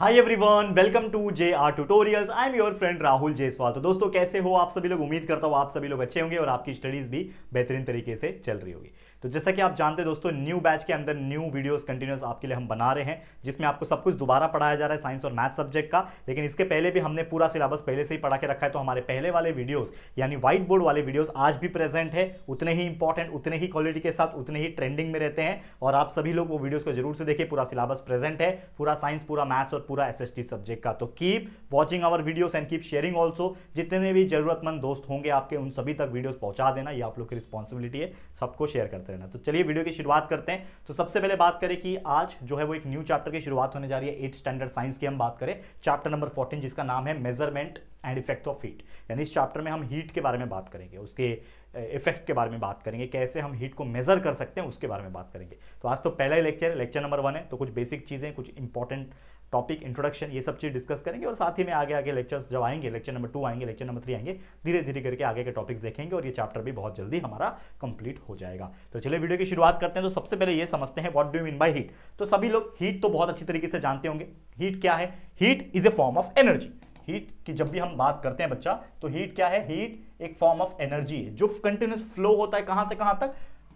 Hi everyone, welcome to J R tutorials. I am your friend Rahul Jaiswal. तो दोस्तों कैसे हो आप सभी लोग? उम्मीद करता हूँ आप सभी लोग अच्छे होंगे और आपकी स्टडीज भी बेहतरीन तरीके से चल रही होगी। तो जैसा कि आप जानते हैं दोस्तों, न्यू बैच के अंदर न्यू वीडियोस कंटिन्यूस आपके लिए हम बना रहे हैं, जिसमें आपको सब कुछ दोबारा पढ़ाया जा रहा है साइंस और मैथ सब्जेक्ट का। लेकिन इसके पहले भी हमने पूरा सिलेबस पहले से ही पढ़ा के रखा है। तो हमारे पहले वाले वीडियोस यानी व्हाइट बोर्ड वाले वीडियोस आज भी प्रेजेंट है, उतने ही इंपॉर्टेंट, उतने ही क्वालिटी के साथ, उतने ही ट्रेंडिंग में रहते हैं। और आप सभी लोग वो वीडियोस को जरूर से देखिए। पूरा सिलेबस प्रेजेंट है, पूरा साइंस, पूरा मैथ्स और पूरा एसएसटी सब्जेक्ट का। तो keep watching our videos and keep sharing also. जितने भी जरूरतमंद दोस्त होंगे आपके, उन सभी तक वीडियोस पहुंचा देना, ये आप लोग की रिस्पॉन्सिबिलिटी है, सबको शेयर करते रहना। तो चलिए वीडियो की शुरुआत करते हैं। तो सबसे पहले बात करें कि आज जो है वो एक न्यू चैप्टर की शुरुआत होने जा रही है। 8th स्टैंडर्ड साइंस की हम बात करें, चैप्टर नंबर 14, जिसका नाम है measurement and effect of heat. यानी इस चैप्टर में हम हीट के बारे में बात करेंगे, उसके इफेक्ट के बारे में बात करेंगे, कैसे हम हीट को मेजर कर सकते हैं उसके बारे में बात करेंगे। तो आज तो पहला ही लेक्चर नंबर 1 है। तो कुछ बेसिक चीज़ें, कुछ इंपॉर्टेंट टॉपिक, इंट्रोडक्शन, ये सब चीज़ डिस्कस करेंगे। और साथ ही में आगे आगे लेक्चर्स जब आएंगे, लेक्चर नंबर 2 आएंगे, लेक्चर नंबर 3 आएंगे, धीरे धीरे करके आगे के टॉपिक्स देखेंगे और ये चैप्टर भी बहुत जल्दी हमारा कंप्लीट हो जाएगा। तो चलिए वीडियो की शुरुआत करते हैं। तो सबसे पहले ये समझते हैं what do you mean by heat. तो सभी लोग हीट तो बहुत अच्छी तरीके से जानते होंगे। हीट क्या है? Heat is a form of energy. Heat की जब भी हम बात करते हैं बच्चा, तो हीट क्या है? हीट एक फॉर्म ऑफ एनर्जी है जो कंटिन्यूस फ्लो होता है। कहां से कहां तक?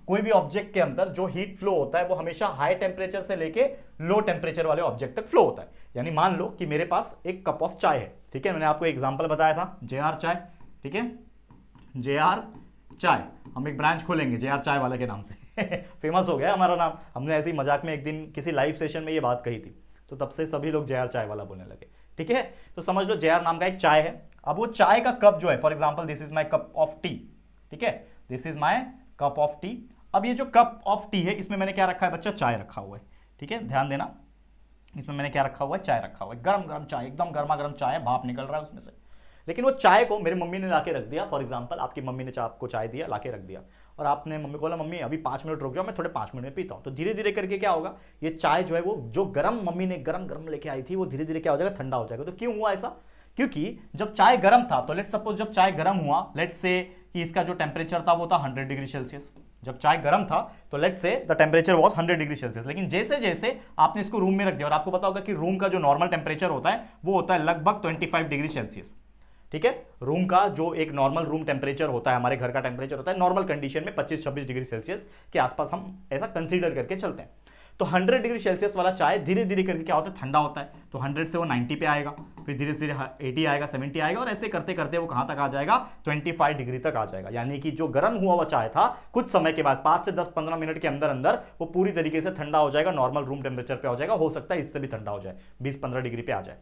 कोई भी ऑब्जेक्ट के अंदर जो हीट फ्लो होता है वो हमेशा हाई टेम्परेचर से लेके लो टेम्परेचर वाले ऑब्जेक्ट तक फ्लो होता है। यानी मान लो कि मेरे पास एक कप ऑफ चाय है, ठीक है, मैंने आपको एग्जांपल बताया था जेआर चाय, ठीक है, जेआर चाय। हम एक ब्रांच खोलेंगे जेआर चाय वाले के नाम से फेमस हो गया हमारा नाम। हमने ऐसे ही मजाक में एक दिन किसी लाइव सेशन में ये बात कही थी, तो तब से सभी लोग जेआर चाय वाला बोलने लगे, ठीक है। तो समझ लो जेआर नाम का एक चाय है। अब वो चाय का कप जो है, for example this is my cup of T, ठीक है, this is my cup of T. अब ये जो कप ऑफ टी है, इसमें मैंने क्या रखा है बच्चा? चाय रखा हुआ है, ठीक है, ध्यान देना। इसमें मैंने क्या रखा हुआ है? चाय रखा हुआ है। गरम गरम चाय, एकदम गर्मा गर्म चाय है, भाप निकल रहा है उसमें से। लेकिन वो चाय को मेरी मम्मी ने लाके रख दिया। फॉर एग्जाम्पल आपकी मम्मी ने आपको चाय दिया, लाके रख दिया, और आपने मम्मी को बोला मम्मी अभी 5 मिनट रुक जाओ, मैं थोड़े 5 मिनट में पीता हूँ। तो धीरे धीरे करके क्या होगा? ये चाय जो है वो जो गर्म मम्मी ने गरम गरम लेके आई थी, वो धीरे धीरे क्या हो जाएगा? ठंडा हो जाएगा। तो क्यों हुआ ऐसा? क्योंकि जब चाय गर्म था, तो लेट सपोज जब चाय गर्म हुआ, लेट से कि इसका जो टेम्परेचर था वो था 100 डिग्री सेल्सियस। जब चाय गर्म था तो लेट से the temperature was 100 degree Celsius. लेकिन जैसे जैसे आपने इसको रूम में रख दिया, और आपको पता होगा कि रूम का जो नॉर्मल टेम्परेचर होता है वो होता है लगभग 25 डिग्री सेल्सियस, ठीक है। रूम का जो एक नॉर्मल रूम टेम्परेचर होता है, हमारे घर का टेम्परेचर होता है नॉर्मल कंडीशन में 25-26 डिग्री सेल्सियस के आसपास, हम ऐसा कंसीडर करके चलते हैं। तो 100 डिग्री सेल्सियस वाला चाय धीरे धीरे करके क्या होता है? ठंडा होता है। तो 100 से वो 90 पे आएगा, फिर धीरे धीरे 80 आएगा, 70 आएगा, और ऐसे करते करते वो कहां तक आ जाएगा? 25 डिग्री तक आ जाएगा। यानी कि जो गर्म हुआ हुआ चाय था, कुछ समय के बाद 5 से 10-15 मिनट के अंदर अंदर वो पूरी तरीके से ठंडा हो जाएगा, नॉर्मल रूम टेम्परेचर पे हो जाएगा। हो सकता है इससे भी ठंडा हो जाए, 20-15 डिग्री पे आ जाए।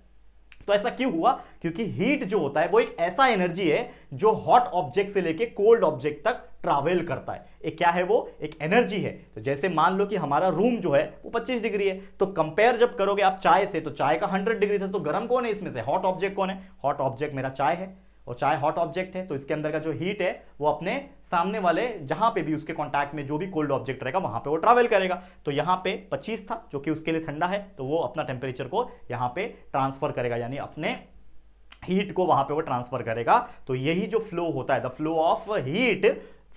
तो ऐसा क्यों हुआ? क्योंकि हीट जो होता है वो एक ऐसा एनर्जी है जो हॉट ऑब्जेक्ट से लेके कोल्ड ऑब्जेक्ट तक ट्रैवल करता है। एक क्या है वो? एक एनर्जी है। तो जैसे मान लो कि हमारा रूम जो है वो 25 डिग्री है, तो कंपेयर जब करोगे आप चाय से, तो चाय का 100 डिग्री था, तो गर्म कौन है इसमें से? हॉट ऑब्जेक्ट कौन है? हॉट ऑब्जेक्ट मेरा चाय है, और चाय हॉट ऑब्जेक्ट है। तो इसके अंदर का जो हीट है वो अपने सामने वाले, जहां पे भी उसके कांटेक्ट में जो भी कोल्ड ऑब्जेक्ट रहेगा वहां पे वो ट्रैवल करेगा। तो यहां पे 25 था जो कि उसके लिए ठंडा है, तो वो अपना टेम्परेचर को यहां पे ट्रांसफर करेगा, यानी अपने हीट को वहां पे वो ट्रांसफर करेगा। तो यही जो फ्लो होता है, the flow of heat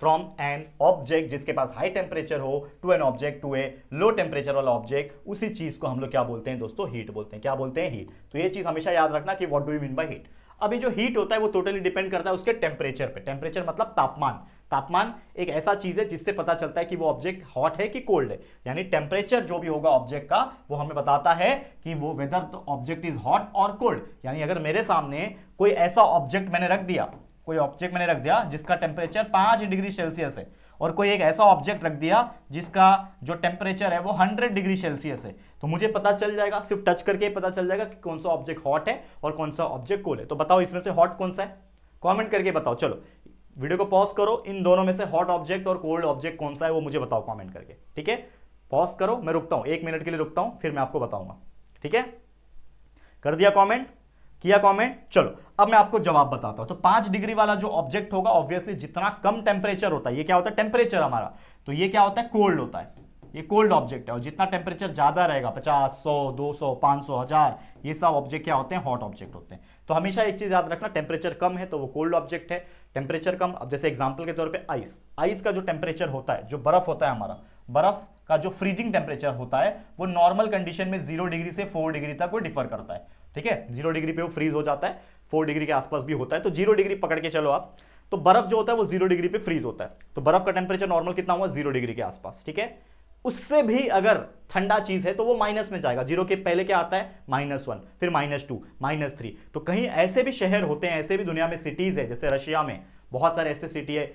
from an object जिसके पास हाई टेम्परेचर हो to an object, to a low temperature वाला ऑब्जेक्ट, उसी चीज को हम लोग क्या बोलते हैं दोस्तों? हीट बोलते हैं। क्या बोलते हैं? हीट। तो ये चीज हमेशा याद रखना कि what do you mean by heat. अभी जो हीट होता है वो टोटली डिपेंड करता है उसके टेम्परेचर पे। टेम्परेचर मतलब तापमान। तापमान एक ऐसा चीज है जिससे पता चलता है कि वो ऑब्जेक्ट हॉट है कि कोल्ड है। यानी टेम्परेचर जो भी होगा ऑब्जेक्ट का, वो हमें बताता है कि वो whether the object is hot और कोल्ड। यानी अगर मेरे सामने कोई ऐसा ऑब्जेक्ट मैंने रख दिया, कोई ऑब्जेक्ट मैंने रख दिया जिसका टेम्परेचर 5 डिग्री सेल्सियस है, और कोई एक ऐसा ऑब्जेक्ट रख दिया जिसका जो टेम्परेचर है वो 100 डिग्री सेल्सियस है, तो मुझे पता चल जाएगा, सिर्फ टच करके पता चल जाएगा कि कौन सा ऑब्जेक्ट हॉट है और कौन सा ऑब्जेक्ट कोल्ड है। तो बताओ इसमें से हॉट कौन सा है? कमेंट करके बताओ। चलो वीडियो को पॉज करो, इन दोनों में से हॉट ऑब्जेक्ट और कोल्ड ऑब्जेक्ट कौन सा है वो मुझे बताओ कमेंट करके, ठीक है। पॉज करो, मैं रुकता हूं, 1 मिनट के लिए रुकता हूं, फिर मैं आपको बताऊंगा, ठीक है। कर दिया कमेंट? किया कमेंट? चलो अब मैं आपको जवाब बताता हूं। तो 5 डिग्री वाला जो ऑब्जेक्ट होगा, ऑब्वियसली जितना कम टेम्परेचर होता है, ये क्या होता है? टेम्परेचर हमारा, तो ये क्या होता है? कोल्ड होता है। ये कोल्ड ऑब्जेक्ट है। और जितना टेम्परेचर ज्यादा रहेगा, 50, 100, 200, 500, 1000, ये सब ऑब्जेक्ट क्या होते हैं? हॉट ऑब्जेक्ट होते हैं। तो हमेशा एक चीज याद रखना, टेम्परेचर कम है तो वो कोल्ड ऑब्जेक्ट है। टेम्परेचर कम, अब जैसे एग्जांपल के तौर पे आइस, आइस का जो टेम्परेचर होता है, जो बर्फ होता है हमारा, बर्फ का जो फ्रीजिंग टेम्परेचर होता है वो नॉर्मल कंडीशन में 0 डिग्री से 4 डिग्री तक वो डिफर करता है, ठीक है। 0 डिग्री पे वो फ्रीज हो जाता है, 4 डिग्री के आसपास भी होता है, तो 0 डिग्री पकड़ के चलो आप। तो बर्फ जो होता है वो 0 डिग्री पे फ्रीज होता है, तो बर्फ का टेम्परेचर नॉर्मल कितना हुआ, 0 डिग्री के आसपास, ठीक है। उससे भी अगर ठंडा चीज है तो वो माइनस में जाएगा, 0 के पहले क्या आता है, -1, फिर -2, -3। तो कहीं ऐसे भी शहर होते हैं, ऐसे भी दुनिया में सिटीज है, जैसे रशिया में बहुत सारे ऐसे सिटी है,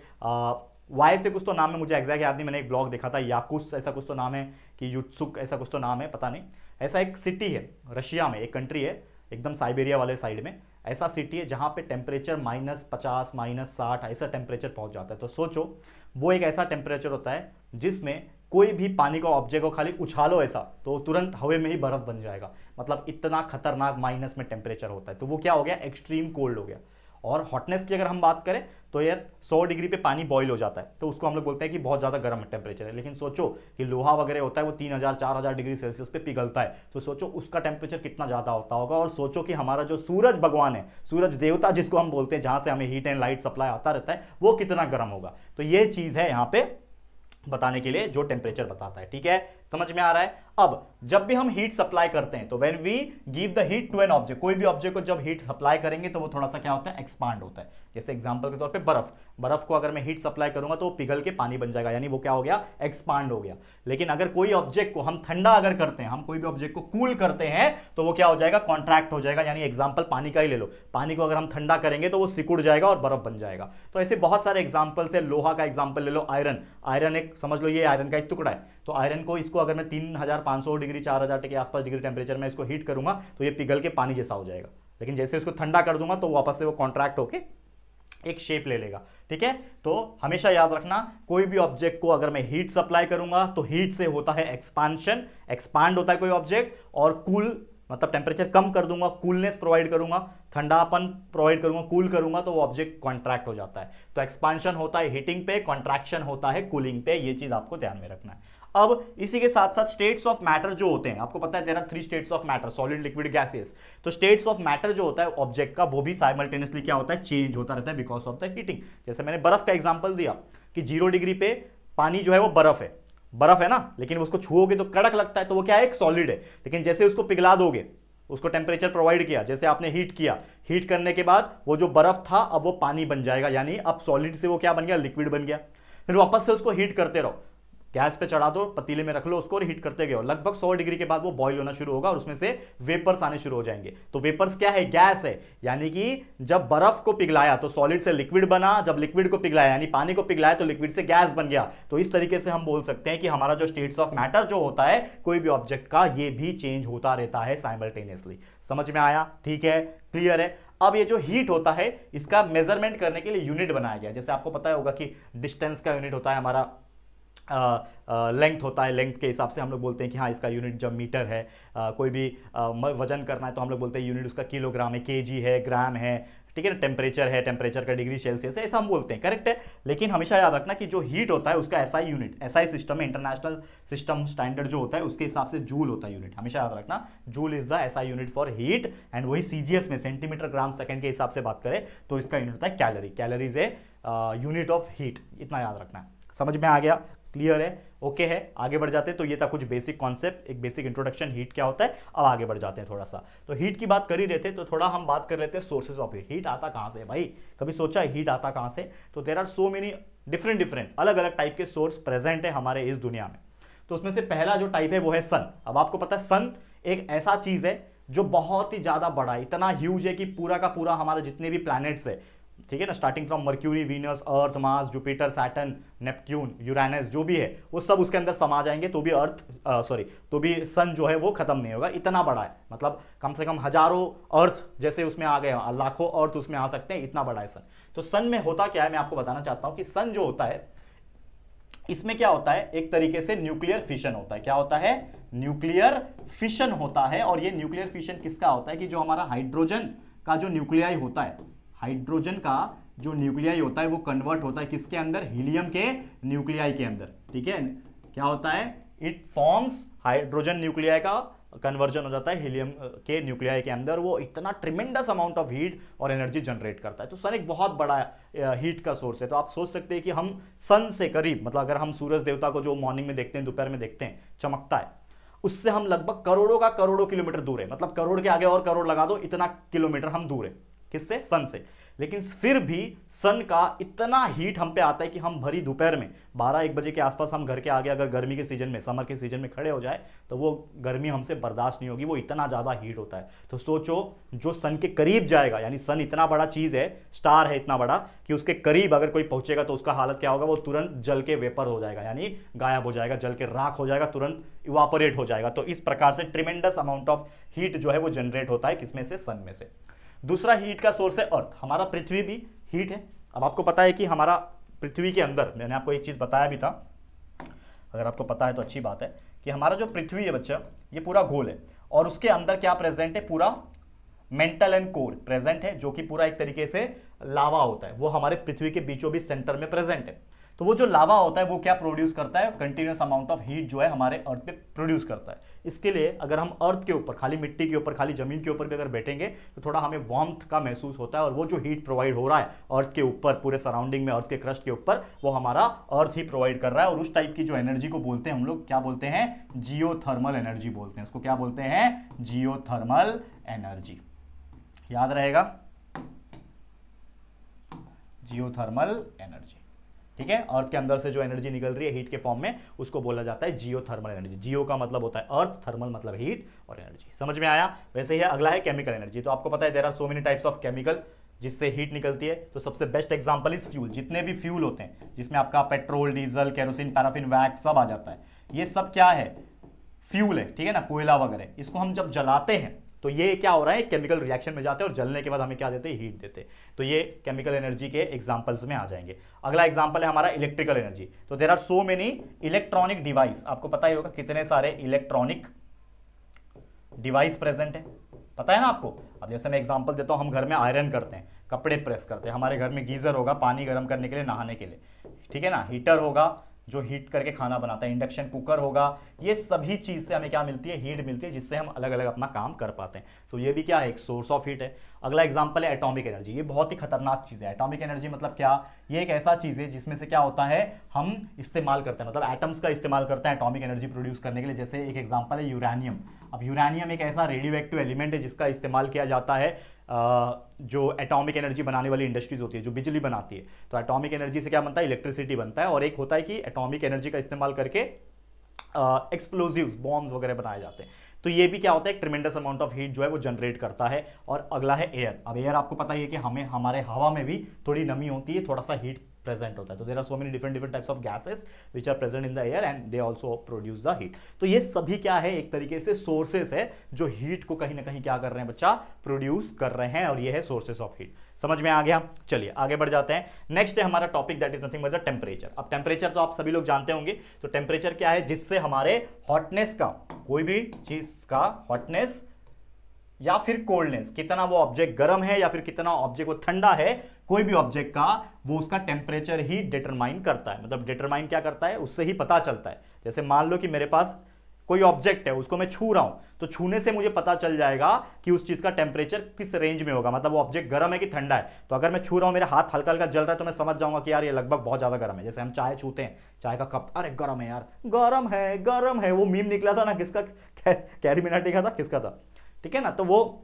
वाई से कुछ तो नाम है, मुझे एग्जैक्ट याद नहीं, मैंने एक ब्लॉग देखा था, याकुस ऐसा कुछ तो नाम है, कि युत्सुक ऐसा कुछ तो नाम है, पता नहीं। ऐसा एक सिटी है रशिया में, एक कंट्री है एकदम साइबेरिया वाले साइड में, ऐसा सिटी है जहां पे टेम्परेचर -50, -60 ऐसा टेम्परेचर पहुंच जाता है। तो सोचो वो एक ऐसा टेम्परेचर होता है जिसमें कोई भी पानी का ऑब्जेक्ट को खाली उछालो ऐसा तो तुरंत हवा में ही बर्फ बन जाएगा, मतलब इतना खतरनाक माइनस में टेम्परेचर होता है। तो वो क्या हो गया, एक्सट्रीम कोल्ड हो गया। और हॉटनेस की अगर हम बात करें तो यार 100 डिग्री पे पानी बॉईल हो जाता है, तो उसको हम लोग बोलते हैं कि बहुत ज़्यादा गर्म टेम्परेचर है। लेकिन सोचो कि लोहा वगैरह होता है वो 3000-4000 डिग्री सेल्सियस पे पिघलता है, तो सोचो उसका टेम्परेचर कितना ज़्यादा होता होगा। और सोचो कि हमारा जो सूरज भगवान है, सूरज देवता जिसको हम बोलते हैं, जहाँ से हमें हीट एंड लाइट सप्लाई आता रहता है, वो कितना गर्म होगा। तो ये चीज़ है यहाँ पे बताने के लिए जो टेम्परेचर बताता है, ठीक है, समझ में आ रहा है। अब जब भी हम हीट सप्लाई करते हैं तो when we give the heat to an object, कोई भी ऑब्जेक्ट को जब हीट सप्लाई करेंगे तो वो थोड़ा सा क्या होता है, एक्सपांड होता है। जैसे एग्जांपल के तौर पे बर्फ को अगर मैं हीट सप्लाई करूंगा तो वो पिघल के पानी बन जाएगा, यानी वो क्या हो गया, एक्सपांड हो गया। लेकिन अगर कोई ऑब्जेक्ट को हम ठंडा अगर करते हैं, हम कोई भी ऑब्जेक्ट को कूल करते हैं तो वो क्या हो जाएगा, कॉन्ट्रैक्ट हो जाएगा। यानी एग्जाम्पल पानी का ही ले लो, पानी को अगर हम ठंडा करेंगे तो वो सिकुड़ जाएगा और बर्फ बन जाएगा। तो ऐसे बहुत सारे एग्जाम्पल्स है। लोहा का एग्जाम्पल ले लो, आयरन एक समझ लो, ये आयरन का एक टुकड़ा है, तो आयरन को इसको अगर मैं 3500 डिग्री 4000 के आसपास डिग्री टेम्परेचर में इसको हीट करूंगा तो ये पिघल के पानी जैसा हो जाएगा। लेकिन जैसे इसको ठंडा कर दूंगा तो वापस से वो कॉन्ट्रैक्ट होके एक शेप ले लेगा, ठीक है। तो हमेशा याद रखना, कोई भी ऑब्जेक्ट को अगर मैं हीट सप्लाई करूंगा तो हीट से होता है एक्सपांशन, एक्सपांड होता है कोई ऑब्जेक्ट, और कूल मतलब टेम्परेचर कम कर दूंगा, कूलनेस प्रोवाइड करूंगा, ठंडापन प्रोवाइड करूंगा, कूल करूंगा, तो वो ऑब्जेक्ट कॉन्ट्रैक्ट हो जाता है। तो एक्सपांशन होता है हीटिंग पे, कॉन्ट्रैक्शन होता है कूलिंग पे, ये चीज आपको ध्यान में रखना है। अब इसी के साथ साथ स्टेट्स ऑफ मैटर जो होते हैं, आपको पता है there are 3 states of matter, solid, liquid, gases. तो स्टेट्स ऑफ मैटर जो होता है ऑब्जेक्ट का, वो भी साइमल्टेनियसली क्या होता है, चेंज होता रहता है बिकॉज ऑफ द हीटिंग। जैसे मैंने बर्फ का एग्जांपल दिया कि 0 डिग्री पे पानी जो है वो बर्फ है ना, लेकिन उसको छुओगे तो कड़क लगता है, तो वो क्या है, एक सॉलिड है। लेकिन जैसे उसको पिघला दोगे, उसको टेम्परेचर प्रोवाइड किया, जैसे आपने हीट किया, हीट करने के बाद वो जो बर्फ था अब वो पानी बन जाएगा, यानी अब सॉलिड से वो क्या बन गया, लिक्विड बन गया। फिर वापस से उसको हीट करते रहो, गैस पे चढ़ा दो, पतीले में रख लो उसको और हीट करते गए, लगभग 100 डिग्री के बाद वो बॉईल होना शुरू होगा और उसमें से वेपर्स आने शुरू हो जाएंगे। तो वेपर्स क्या है, गैस है। यानी कि जब बर्फ को पिघलाया तो सॉलिड से लिक्विड बना, जब लिक्विड को पिघलाया यानी पानी को पिघलाया तो लिक्विड से गैस बन गया। तो इस तरीके से हम बोल सकते हैं कि हमारा जो स्टेट्स ऑफ मैटर जो होता है कोई भी ऑब्जेक्ट का, ये भी चेंज होता रहता है साइमल्टेनियसली। समझ में आया, ठीक है, क्लियर है। अब ये जो हीट होता है इसका मेजरमेंट करने के लिए यूनिट बनाया गया। जैसे आपको पता होगा कि डिस्टेंस का यूनिट होता है हमारा लेंथ होता है, लेंथ के हिसाब से हम लोग बोलते हैं कि हाँ इसका यूनिट जब मीटर है, कोई भी वजन करना है तो हम लोग बोलते हैं यूनिट उसका किलोग्राम है, केजी है, ग्राम है, ठीक है ना। टेम्परेचर है, टेम्परेचर का डिग्री सेल्सियस है, ऐसा हम बोलते हैं, करेक्ट है। लेकिन हमेशा याद रखना कि जो हीट होता है उसका एसआई यूनिट, एसआई सिस्टम में इंटरनेशनल सिस्टम स्टैंडर्ड जो होता है उसके हिसाब से जूल होता है यूनिट, हमेशा याद रखना। Joule is the SI unit for heat, and वही सीजीएस में सेंटीमीटर ग्राम सेकंड के हिसाब से बात करें तो इसका यूनिट होता है calorie. Calorie is a unit of heat, इतना याद रखना है। समझ में आ गया, क्लियर है, ओके है। आगे बढ़ जाते हैं। तो ये था कुछ बेसिक कॉन्सेप्ट, एक बेसिक इंट्रोडक्शन हीट क्या होता है। अब आगे बढ़ जाते हैं थोड़ा सा। तो हीट की बात कर ही रहे थे तो थोड़ा हम बात कर लेते हैं सोर्सेज ऑफ हीट। हीट आता कहाँ से भाई, कभी सोचा है हीट आता कहाँ से? तो there are so many different अलग अलग टाइप के सोर्स प्रेजेंट है हमारे इस दुनिया में। तो उसमें से पहला जो टाइप है वो है सन। अब आपको पता है सन एक ऐसा चीज है जो बहुत ही ज्यादा बड़ा है, इतना ह्यूज है कि पूरा का पूरा हमारे जितने भी प्लैनेट्स है, ठीक है ना, starting from mercury, Venus, earth, Mars, Jupiter, Saturn, Neptune, Uranus, जो भी है वो सब उसके अंदर समा जाएंगे तो भी तो भी सन जो है वो खत्म नहीं होगा, इतना बड़ा है। मतलब कम से कम हजारों अर्थ जैसे उसमें आ गए, लाखों अर्थ उसमें आ सकते हैं, इतना बड़ा है सन। तो सन में होता क्या है मैं आपको बताना चाहता हूं कि सन जो होता है इसमें क्या होता है, एक तरीके से न्यूक्लियर फिशन होता है। क्या होता है? न्यूक्लियर फिशन होता है। और ये न्यूक्लियर फिशन किसका होता है कि जो हमारा हाइड्रोजन का जो न्यूक्लियाई होता है, हाइड्रोजन का जो न्यूक्लियाई होता है वो कन्वर्ट होता है किसके अंदर? हीलियम के न्यूक्लियाई के अंदर, ठीक है। क्या होता है? इट फॉर्म्स, हाइड्रोजन न्यूक्लियाई का कन्वर्जन हो जाता है हीलियम के न्यूक्लियाई के अंदर, वो इतना ट्रिमेंडस अमाउंट ऑफ हीट और एनर्जी जनरेट करता है। तो सन एक बहुत बड़ा हीट का सोर्स है। तो आप सोच सकते हैं कि हम सन से करीब, मतलब अगर हम सूरज देवता को जो मॉर्निंग में देखते हैं, दोपहर में देखते हैं चमकता है, उससे हम लगभग करोड़ों किलोमीटर दूर है। मतलब करोड़ के आगे और करोड़ लगा दो, इतना किलोमीटर हम दूर है। किससे? सन से। लेकिन फिर भी सन का इतना हीट हम पे आता है कि हम भरी दोपहर में 12-1 बजे के आसपास हम घर के आगे अगर गर्मी के सीजन में, समर के सीजन में खड़े हो जाए तो वो गर्मी हमसे बर्दाश्त नहीं होगी, वो इतना ज़्यादा हीट होता है। तो सोचो, जो सन के करीब जाएगा, यानी सन इतना बड़ा चीज़ है, स्टार है इतना बड़ा, कि उसके करीब अगर कोई पहुंचेगा तो उसका हालत क्या होगा? वो तुरंत जल के वेपर हो जाएगा, यानी गायब हो जाएगा, जल के राख हो जाएगा, तुरंत इवापोरेट हो जाएगा। तो इस प्रकार से ट्रिमेंडस अमाउंट ऑफ हीट जो है वो जनरेट होता है। किसमें से? सन में से। दूसरा हीट का सोर्स है अर्थ। हमारा पृथ्वी भी हीट है। अब आपको पता है कि हमारा पृथ्वी के अंदर, मैंने आपको एक चीज़ बताया भी था, अगर आपको पता है तो अच्छी बात है, कि हमारा जो पृथ्वी है बच्चा, ये पूरा गोल है और उसके अंदर क्या प्रेजेंट है? पूरा मेंटल एंड कोर प्रेजेंट है, जो कि पूरा एक तरीके से लावा होता है। वो हमारे पृथ्वी के बीचों बीच सेंटर में प्रेजेंट है। तो वो जो लावा होता है वो क्या प्रोड्यूस करता है? कंटिन्यूस अमाउंट ऑफ हीट जो है हमारे अर्थ पे प्रोड्यूस करता है। इसके लिए अगर हम अर्थ के ऊपर, खाली मिट्टी के ऊपर, खाली जमीन के ऊपर भी अगर बैठेंगे तो थोड़ा हमें वार्मथ का महसूस होता है, और वो जो हीट प्रोवाइड हो रहा है अर्थ के ऊपर, पूरे सराउंडिंग में, अर्थ के क्रस्ट के ऊपर, वो हमारा अर्थ ही प्रोवाइड कर रहा है। और उस टाइप की जो एनर्जी को बोलते हैं हम लोग, क्या बोलते हैं? जियोथर्मल एनर्जी बोलते हैं उसको। क्या बोलते हैं? Geothermal energy. याद रहेगा, जियोथर्मल एनर्जी। ठीक है, अर्थ के अंदर से जो एनर्जी निकल रही है हीट के फॉर्म में, उसको बोला जाता है जियोथर्मल एनर्जी। जियो का मतलब होता है अर्थ, थर्मल मतलब हीट और एनर्जी। समझ में आया? वैसे ही अगला है केमिकल एनर्जी। तो आपको पता है there are so many types of chemical जिससे हीट निकलती है। तो सबसे बेस्ट एग्जांपल इज फ्यूल। जितने भी फ्यूल होते हैं, जिसमें आपका petrol, diesel, kerosene, paraffin, wax सब आ जाता है, ये सब क्या है? फ्यूल है। ठीक है ना, कोयला वगैरह। इसको हम जब जलाते हैं तो ये क्या हो रहा है? केमिकल रिएक्शन में जाते हैं और जलने के बाद हमें क्या देते हैं? हीट देते हैं। तो ये केमिकल एनर्जी के एग्जांपल्स में आ जाएंगे। अगला एग्जांपल है हमारा इलेक्ट्रिकल एनर्जी। तो there are so many electronic device. आपको पता ही होगा कितने सारे इलेक्ट्रॉनिक डिवाइस प्रेजेंट है, पता है ना आपको? अब जैसे मैं एग्जांपल देता हूं, हम घर में आयरन करते हैं, कपड़े प्रेस करते हैं, हमारे घर में गीजर होगा पानी गर्म करने के लिए, नहाने के लिए, ठीक है ना, हीटर होगा जो हीट करके खाना बनाता है, इंडक्शन कुकर होगा। ये सभी चीज से हमें क्या मिलती है? हीट मिलती है, जिससे हम अलग अलग अपना काम कर पाते हैं। तो ये भी क्या है? एक सोर्स ऑफ हीट है। अगला एग्जांपल है एटॉमिक एनर्जी। ये बहुत ही खतरनाक चीज है। एटॉमिक एनर्जी मतलब क्या? ये एक ऐसा चीज है जिसमें से क्या होता है, हम इस्तेमाल करते हैं, मतलब एटम्स का इस्तेमाल करते हैं एटॉमिक एनर्जी प्रोड्यूस करने के लिए। जैसे एक एग्जांपल है यूरेनियम। अब यूरेनियम एक ऐसा रेडियो एक्टिव एलिमेंट है जिसका इस्तेमाल किया जाता है जो एटॉमिक एनर्जी बनाने वाली इंडस्ट्रीज होती है, जो बिजली बनाती है। तो एटॉमिक एनर्जी से क्या बनता है? इलेक्ट्रिसिटी बनता है। और एक होता है कि एटॉमिक एनर्जी का इस्तेमाल करके एक्सप्लोजिव्स, बॉम्ब्स वगैरह बनाए जाते हैं। तो ये भी क्या होता है? एक ट्रिमेंडस अमाउंट ऑफ हीट जो है वो जनरेट करता है। और अगला है एयर। अब एयर आपको पता ही है कि हमें, हमारे हवा में भी थोड़ी नमी होती है, थोड़ा सा हीट प्रेजेंट होता है। तो there are so many different types of gases which are present in the air and they also produce the heat. तो ये सभी क्या है? एक तरीके से सोर्सेस है जो हीट को कहीं ना कहीं क्या कर रहे हैं बच्चा? प्रोड्यूस कर रहे हैं। और ये है सोर्सेस ऑफ हीट। समझ में आ गया? चलिए आगे बढ़ जाते हैं। नेक्स्ट है हमारा topic, that is nothing but the temperature. अब टेम्परेचर तो आप सभी लोग जानते होंगे। तो टेम्परेचर क्या है? जिससे हमारे हॉटनेस का, कोई भी चीज का हॉटनेस या फिर कोल्डनेस, कितना वो ऑब्जेक्ट गर्म है या फिर कितना ऑब्जेक्ट वो ठंडा है, कोई भी ऑब्जेक्ट का, वो उसका टेम्परेचर ही डिटरमाइन करता है। मतलब डिटरमाइन क्या करता है? उससे ही पता चलता है। जैसे मान लो कि मेरे पास कोई ऑब्जेक्ट है, उसको मैं छू रहा हूं, तो छूने से मुझे पता चल जाएगा कि उस चीज का टेम्परेचर किस रेंज में होगा, मतलब वो ऑब्जेक्ट गर्म है कि ठंडा है। तो अगर मैं छू रहा हूं, मेरा हाथ हल्का हल्का जल रहा है, तो मैं समझ जाऊंगा कि यार ये लगभग बहुत ज्यादा गर्म है। जैसे हम चाय छूते हैं, चाय का कप, अरे गर्म है यार, गर्म है, गर्म है। वो मीम निकला था ना, किसका? कैरी मिनाटी का था, किसका था? ठीक है ना, तो वो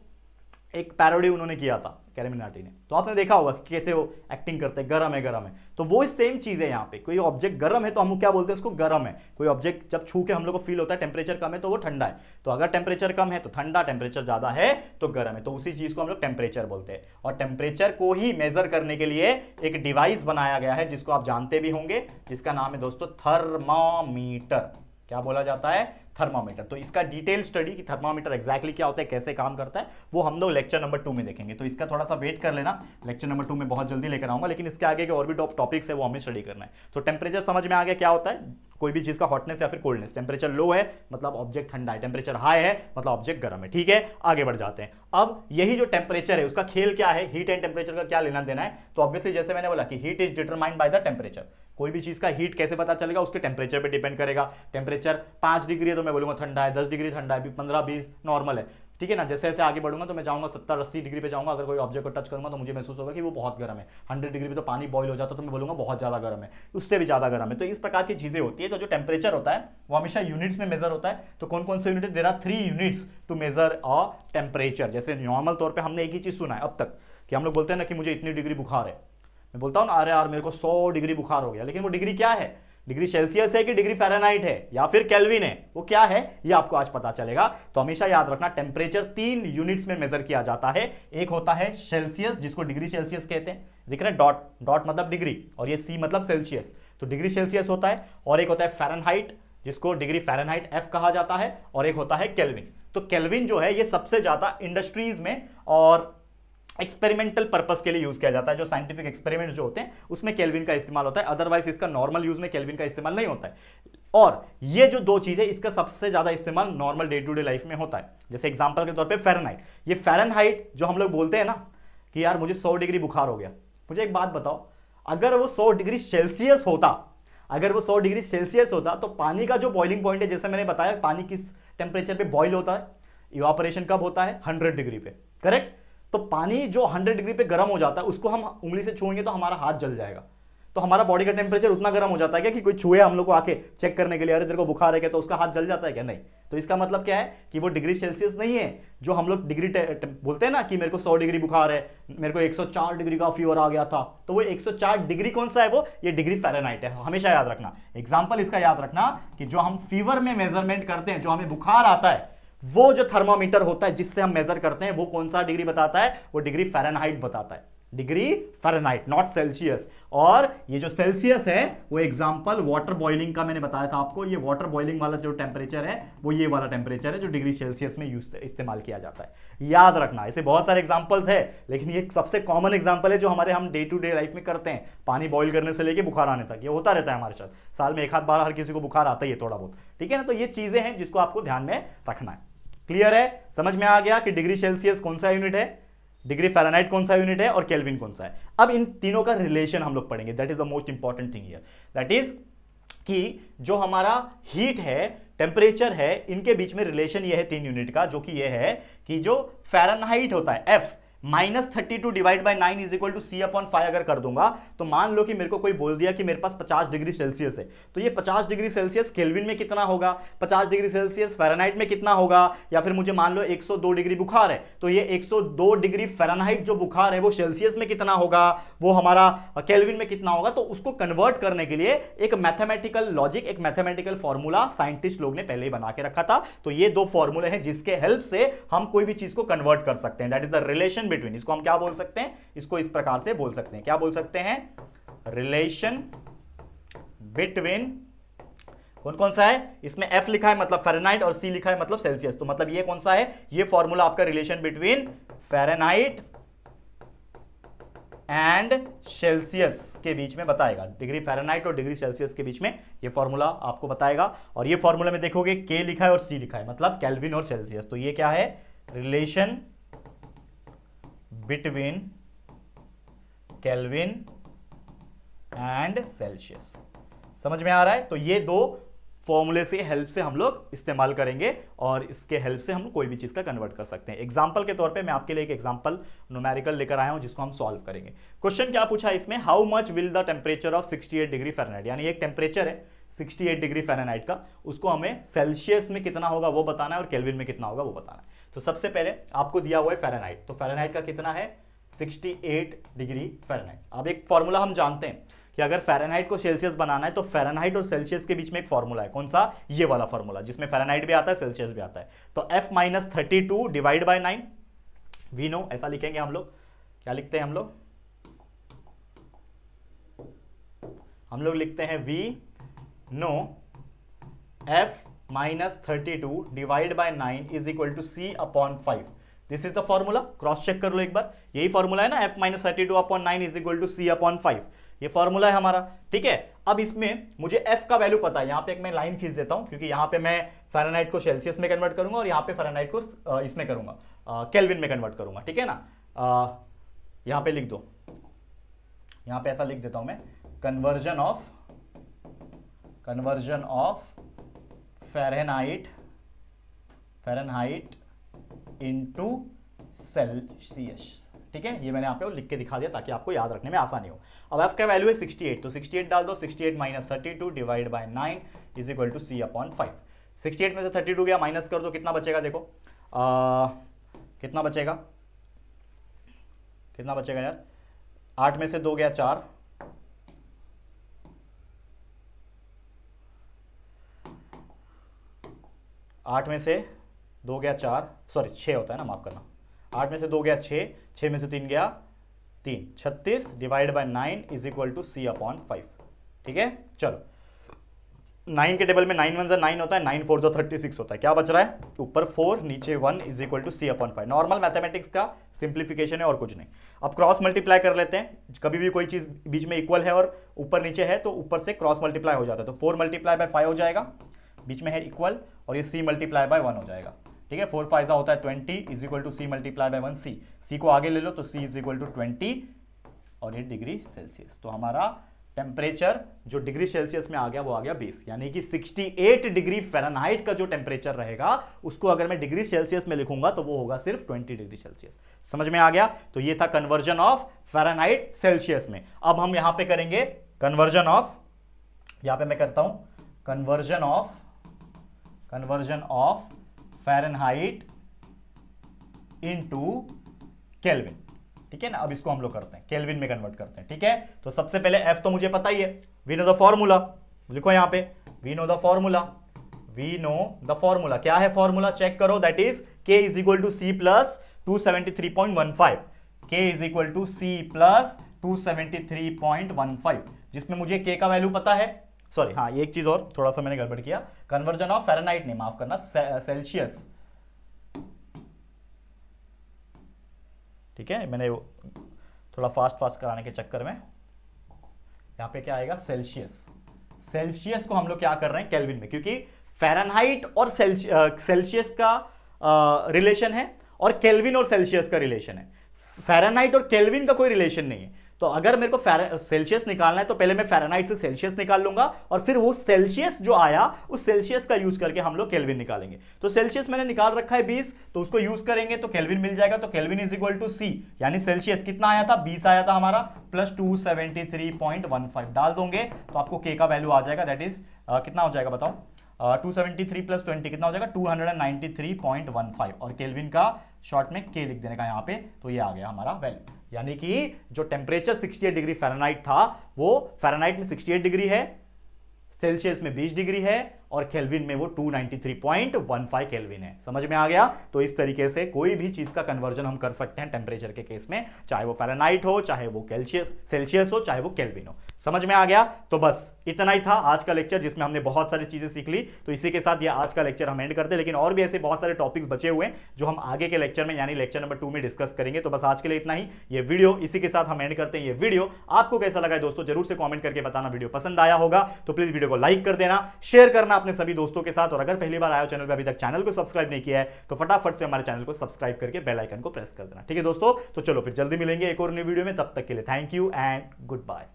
एक पैरोडी उन्होंने किया था कैरी मिनाटी ने। तो आपने देखा होगा कि कैसे वो एक्टिंग करते हैं, गरम है गरम है। तो वो सेम चीज है यहाँ पे। कोई ऑब्जेक्ट गरम है तो हम क्या बोलते हैं? उसको गरम है। कोई ऑब्जेक्ट जब छू के हम लोग को फील होता है टेम्परेचर कम है तो वो ठंडा है। तो अगर टेम्परेचर कम है तो ठंडा, टेम्परेचर ज्यादा है तो गर्म है। तो उसी चीज को हम लोग टेम्परेचर बोलते हैं। और टेम्परेचर को ही मेजर करने के लिए एक डिवाइस बनाया गया है जिसको आप जानते भी होंगे, जिसका नाम है दोस्तों थर्मामीटर। क्या बोला जाता है? थर्मामीटर। तो इसका डिटेल स्टडी कि थर्मामीटर एग्जैक्टली क्या होता है, कैसे काम करता है, वो हम लोग लेक्चर नंबर 2 में देखेंगे। तो इसका थोड़ा सा वेट कर लेना, लेक्चर नंबर 2 में बहुत जल्दी लेकर आऊंगा। लेकिन इसके आगे के और भी टॉपिक्स है वो हमें स्टडी करना है। तो टेम्परेचर समझ में आ गया क्या होता है? कोई भी चीज का हॉटनेस या फिर कोल्डनेस। टेम्परेचर लो है मतलब ऑब्जेक्ट ठंडा है, टेम्परेचर हाई है मतलब ऑब्जेक्ट गर्म है। ठीक है, आगे बढ़ जाते हैं। अब यही जो टेम्परेचर है उसका खेल क्या है, हीट एंड टेम्परेचर का क्या लेना देना है? तो ऑब्वियसली जैसे मैंने बोला कि heat is determined by the temperature. कोई भी चीज का हीट कैसे पता चलेगा, उसके टेम्परेचर पे डिपेंड करेगा। टेम्परेचर 5 डिग्री है तो मैं बोलूंगा ठंडा है, 10 डिग्री ठंडा है, 15-20 नॉर्मल है, ठीक है ना। जैसे जैसे आगे बढ़ूंगा तो मैं जाऊंगा 70-80 डिग्री पे जाऊंगा, अगर कोई ऑब्जेक्ट को टच करूंगा तो मुझे महसूस होगा कि वो बहुत गर्म है। 100 डिग्री पे तो पानी बॉईल हो जाता है तो मैं बोलूंगा बहुत ज्यादा गर्म है, उससे भी ज्यादा गर्म है। तो इस प्रकार की चीजें होती है। तो जो टेम्परेचर होता है वो हमेशा यूनिट्स में मेजर होता है। तो कौन कौन से unit, there are 3 units to measure a temperature. जैसे नॉर्मल तौर पर हमने एक ही चीज सुना है अब तक कि हम लोग बोलते हैं ना कि मुझे इतनी डिग्री बुखार है, मैं बोलता हूँ ना अरे यार मेरे को 100 डिग्री बुखार हो गया, लेकिन वो डिग्री क्या है, डिग्री सेल्सियस है कि डिग्री फ़ारेनहाइट है या फिर केल्विन है, वो क्या है ये आपको आज पता चलेगा। तो हमेशा याद रखना टेम्परेचर 3 यूनिट्स में मेजर किया जाता है। एक होता है सेल्सियस जिसको डिग्री सेल्सियस कहते हैं, दिख रहा है डॉट, डॉट मतलब डिग्री और ये सी मतलब सेल्सियस, तो डिग्री सेल्सियस होता है। और एक होता है फ़ारेनहाइट जिसको डिग्री फ़ारेनहाइट एफ कहा जाता है, और एक होता है केल्विन। तो केल्विन जो है ये सबसे ज्यादा इंडस्ट्रीज में और एक्सपेरिमेंटल पर्पस के लिए यूज किया जाता है। जो साइंटिफिक एक्सपेरिमेंट्स जो होते हैं उसमें केल्विन का इस्तेमाल होता है, अदरवाइज इसका नॉर्मल यूज में केल्विन का इस्तेमाल नहीं होता है। और ये जो दो चीजें, इसका सबसे ज्यादा इस्तेमाल normal day to day life में होता है। जैसे एग्जांपल के तौर पे फ़ारेनहाइट, ये फ़ारेनहाइट जो हम लोग बोलते हैं ना कि यार मुझे 100 डिग्री बुखार हो गया, मुझे एक बात बताओ, अगर वो 100 डिग्री सेल्सियस होता, अगर वो 100 डिग्री सेल्सियस होता तो पानी का जो बॉइलिंग पॉइंट है, जैसे मैंने बताया पानी किस टेम्परेचर पे बॉइल होता है, इवापोरेशन कब होता है, 100 डिग्री पे, करेक्ट। तो पानी जो 100 डिग्री पे गर्म हो जाता है उसको हम उंगली से छुएंगे तो हमारा हाथ जल जाएगा। तो हमारा बॉडी का टेम्परेचर उतना गर्म हो जाता है क्या कि कोई छुए हम लोग को आके चेक करने के लिए, अरे तेरे को बुखार है क्या, तो उसका हाथ जल जाता है क्या, नहीं। तो इसका मतलब क्या है कि वो डिग्री सेल्सियस नहीं है जो हम लोग डिग्री बोलते हैं ना कि मेरे को 100 डिग्री बुखार है, मेरे को 104 डिग्री का फीवर आ गया था, तो वो 104 डिग्री कौन सा है, वो ये डिग्री फ़ारेनहाइट है। हमेशा याद रखना, एग्जाम्पल इसका याद रखना कि जो हम फीवर में मेजरमेंट करते हैं, जो हमें बुखार आता है, वो जो थर्मामीटर होता है जिससे हम मेजर करते हैं वो कौन सा डिग्री बताता है, वो डिग्री फ़ारेनहाइट बताता है, डिग्री फ़ारेनहाइट नॉट सेल्सियस। और ये जो सेल्सियस है वो एग्जांपल वाटर बॉइलिंग का मैंने बताया था आपको, ये वाटर बॉइलिंग वाला जो टेम्परेचर है वो ये वाला टेम्परेचर है जो डिग्री सेल्सियस में इस्तेमाल किया जाता है। याद रखना, ऐसे बहुत सारे एग्जांपल्स है लेकिन ये सबसे कॉमन एग्जांपल है जो हमारे हम डे टू डे लाइफ में करते हैं। पानी बॉइल करने से लेके बुखार आने तक ये होता रहता है हमारे साथ, साल में एक आध बार हर किसी को बुखार आता ही है थोड़ा बहुत, ठीक है ना। तो ये चीजें हैं जिसको आपको ध्यान में रखना है। क्लियर है, समझ में आ गया कि डिग्री सेल्सियस कौन सा यूनिट है, डिग्री फ़ारेनहाइट कौन सा यूनिट है और केल्विन कौन सा है। अब इन तीनों का रिलेशन हम लोग पढ़ेंगे, that is the most important thing here, that is कि जो हमारा हीट है, टेम्परेचर है, इनके बीच में रिलेशन ये है 3 यूनिट का, जो कि ये है कि जो फ़ारेनहाइट होता है F -32 divide by 9 is equal to C/5 अगर कर दूंगा तो मान लो कि मेरे को कोई बोल दिया कि मेरे पास 50 डिग्री सेल्सियस है, तो ये 50 डिग्री सेल्सियस केल्विन में कितना होगा, 50 डिग्री सेल्सियस फ़ारेनहाइट में कितना होगा, या फिर मुझे मान लो 102 डिग्री बुखार है तो ये 102 डिग्री फ़ारेनहाइट जो बुखार है वो सेल्सियस में कितना होगा, वो हमारा केल्विन में कितना होगा। तो उसको कन्वर्ट करने के लिए एक मैथमेटिकल लॉजिक, एक मैथमेटिकल फॉर्मूला साइंटिस्ट लोग ने पहले ही बना के रखा था। तो ये 2 फॉर्मूले हैं जिसके हेल्प से हम कोई भी चीज को कन्वर्ट कर सकते हैं, that is the relation between. इसको हम क्या बोल सकते हैं, इसको इस प्रकार से बोल सकते हैं, क्या बोल सकते हैं, रिलेशन बिटवीन, कौन कौन सा है इसमें, F लिखा है मतलब फ़ारेनहाइट और C लिखा है मतलब सेल्सियस, तो मतलब ये कौन सा है, ये फॉर्मूला आपका relation between Fahrenheit and Celsius के बीच में बताएगा, डिग्री फ़ारेनहाइट और डिग्री सेल्सियस के बीच में ये फॉर्मूला आपको बताएगा। और ये फॉर्मूला में देखोगे K लिखा है और C लिखा है मतलब केल्विन और सेल्सियस, तो ये क्या है, relation between kelvin and Celsius. समझ में आ रहा है। तो ये 2 फॉर्मूले से हेल्प से हम लोग इस्तेमाल करेंगे और इसके हेल्प से हम कोई भी चीज का कन्वर्ट कर सकते हैं। एग्जांपल के तौर पे मैं आपके लिए एक एग्जांपल न्यूमेरिकल लेकर आया हूं जिसको हम सॉल्व करेंगे। क्वेश्चन क्या पूछा है इसमें, how much will the temperature of 68 degree Fahrenheit, यानी एक टेम्परेचर है 68 डिग्री फ़ारेनहाइट का, उसको हमें सेल्सियस में कितना होगा वो बताना है और केल्विन में कितना होगा वो बताना है। तो सबसे पहले आपको दिया हुआ है फ़ारेनहाइट, तो फ़ारेनहाइट का कितना है 68 डिग्री फ़ारेनहाइट। अब एक फॉर्मूला हम जानते हैं कि अगर फ़ारेनहाइट को सेल्सियस बनाना है तो फ़ारेनहाइट और सेल्सियस के बीच में एक फॉर्मूला है, कौन सा, ये वाला फॉर्मूला जिसमें फ़ारेनहाइट भी आता है सेल्सियस भी आता है। तो F -32 divide by 9 we know, ऐसा लिखेंगे हम लोग, क्या लिखते हैं हम लोग लिखते हैं we know F -32 divide by 9 is equal to C/5। This is the formula, cross check कर लो एक बार, यही फॉर्मूला है ना, F -32/9 is equal to C/5, ये फॉर्मूला है हमारा, ठीक है। अब इसमें मुझे F का वैल्यू पता है, यहां पे एक मैं लाइन खींच देता हूं क्योंकि यहां पे मैं फ़ारेनहाइट को सेल्सियस में कन्वर्ट करूंगा और यहां पे फ़ारेनहाइट को इसमें करूंगा, केल्विन में कन्वर्ट करूंगा, ठीक है ना। यहां पे लिख दो, यहां पे ऐसा लिख देता हूं मैं, conversion of conversion of Fahrenheit into Celsius. ठीक है, ये मैंने आप पे लिख के दिखा दिया ताकि आपको याद रखने में आसानी हो। अब f का वैल्यू है 68, तो 68 डाल दो, 68 minus 32 divide by 9 is equal to c upon 5। 68 में से 32 गया, माइनस कर दो, कितना बचेगा देखो, कितना बचेगा यार, 8 में से 2 गया 4, 8 में से 2 गया 4, सॉरी 6 होता है ना, माफ करना, 8 में से 2 गया 6, 6 में से 3 गया 3, 36 divide by 9 is equal to c upon 5। ठीक है, चलो 9 के टेबल में 9 1 9 होता है, 9 4 36 होता है, क्या बच रहा है, ऊपर 4 नीचे 1 is equal to c upon 5। Normal mathematics का सिंप्लीफिकेशन है और कुछ नहीं। अब क्रॉस मल्टीप्लाई कर लेते हैं, कभी भी कोई चीज बीच में इक्वल है और ऊपर नीचे है तो ऊपर से क्रॉस मल्टीप्लाई हो जाता है, तो 4 मल्टीप्लाई बाय 5 हो जाएगा, बीच में है इक्वल, और ये c मल्टीप्लाई बाय 1 हो जाएगा। ठीक है, 4 5 होता है 20 is equal to c multiply by 1 c को आगे ले लो तो c इज इक्वल टू 20 और ये डिग्री सेल्सियस। तो हमारा टेम्परेचर जो डिग्री सेल्सियस में आ गया वो आ गया 20, यानी कि 68 डिग्री फ़ारेनहाइट का जो टेम्परेचर रहेगा उसको अगर मैं डिग्री सेल्सियस में लिखूंगा तो वो होगा सिर्फ 20 डिग्री सेल्सियस। समझ में आ गया? तो ये था कन्वर्जन ऑफ फ़ारेनहाइट सेल्सियस में। अब हम यहां पे करेंगे कन्वर्जन ऑफ, यहां पे मैं करता हूं conversion of Fahrenheit into kelvin. ठीक है ना, अब इसको हम लोग करते हैं केल्विन में कन्वर्ट करते हैं। ठीक है, तो सबसे पहले F तो मुझे पता ही है, वी नो द फॉर्मूला, लिखो यहां पे वी नो द फॉर्मूला, क्या है फॉर्मूला चेक करो, that is K is equal to C plus 273.15, K is equal to C plus 273.15, जिसमें मुझे K का वैल्यू पता है, सॉरी हाँ एक चीज और, थोड़ा सा मैंने गड़बड़ किया, कन्वर्जन ऑफ फ़ारेनहाइट नहीं, माफ करना, सेल्सियस। ठीक है, मैंने थोड़ा फास्ट कराने के चक्कर में यहां पे क्या आएगा, सेल्सियस को हम लोग क्या कर रहे हैं केल्विन में, क्योंकि फ़ारेनहाइट और सेल्सियस का रिलेशन है और केल्विन और सेल्सियस का रिलेशन है। फ़ारेनहाइट और केल्विन का कोई रिलेशन नहीं है। तो अगर मेरे को सेल्सियस निकालना है तो पहले मैं फ़ारेनहाइट से सेल्सियस निकाल लूंगा और फिर वो सेल्सियस जो आया उस सेल्सियस का यूज करके हम लोग केल्विन निकालेंगे। तो सेल्सियस मैंने निकाल रखा है 20, तो उसको यूज करेंगे तो केल्विन मिल जाएगा। तो kelvin is equal to C, यानी सेल्सियस कितना आया था, 20 आया था हमारा, प्लस 273.15 डाल दोगे तो आपको K का वैल्यू आ जाएगा, दैट इज कितना हो जाएगा बताओ, 273 प्लस 20 कितना हो जाएगा, 293.15, और केल्विन का शॉर्ट में K लिख देने का यहाँ पे, तो ये आ गया हमारा वैल्यू। यानी कि जो टेम्परेचर 68 डिग्री फ़ारेनहाइट था वो फ़ारेनहाइट में 68 डिग्री है, सेल्सियस में 20 डिग्री है और केल्विन में वो 293.15 केल्विन है। समझ में आ गया? तो इस तरीके से कोई भी चीज का कन्वर्जन हम कर सकते हैं टेम्परेचर के केस में, चाहे वो फ़ारेनहाइट हो, चाहे वो सेल्सियस हो, चाहे वो केल्विन हो। समझ में आ गया? तो बस इतना ही था आज का लेक्चर, जिसमें हमने बहुत सारी चीजें सीख ली। तो इसी के साथ ये आज का लेक्चर हम एंड करते हैं, लेकिन और भी ऐसे बहुत सारे टॉपिक्स बचे हुए हैं जो हम आगे के लेक्चर में यानी लेक्चर नंबर 2 में डिस्कस करेंगे। तो बस आज के लिए इतना ही, ये वीडियो इसी के साथ हम एंड करते हैं। ये वीडियो आपको कैसा लगा है दोस्तों जरूर से कमेंट करके बताना। वीडियो पसंद आया होगा तो प्लीज वीडियो को लाइक कर देना, शेयर करना अपने सभी दोस्तों के साथ, और अगर पहली बार आए हो चैनल पे, अभी तक चैनल को सब्सक्राइब नहीं किया है तो फटाफट से हमारे चैनल को सब्सक्राइब करके बेल आइकन को प्रेस कर देना। ठीक है दोस्तों, तो चलो फिर जल्दी मिलेंगे एक और नई वीडियो में, तब तक के लिए thank you and good bye.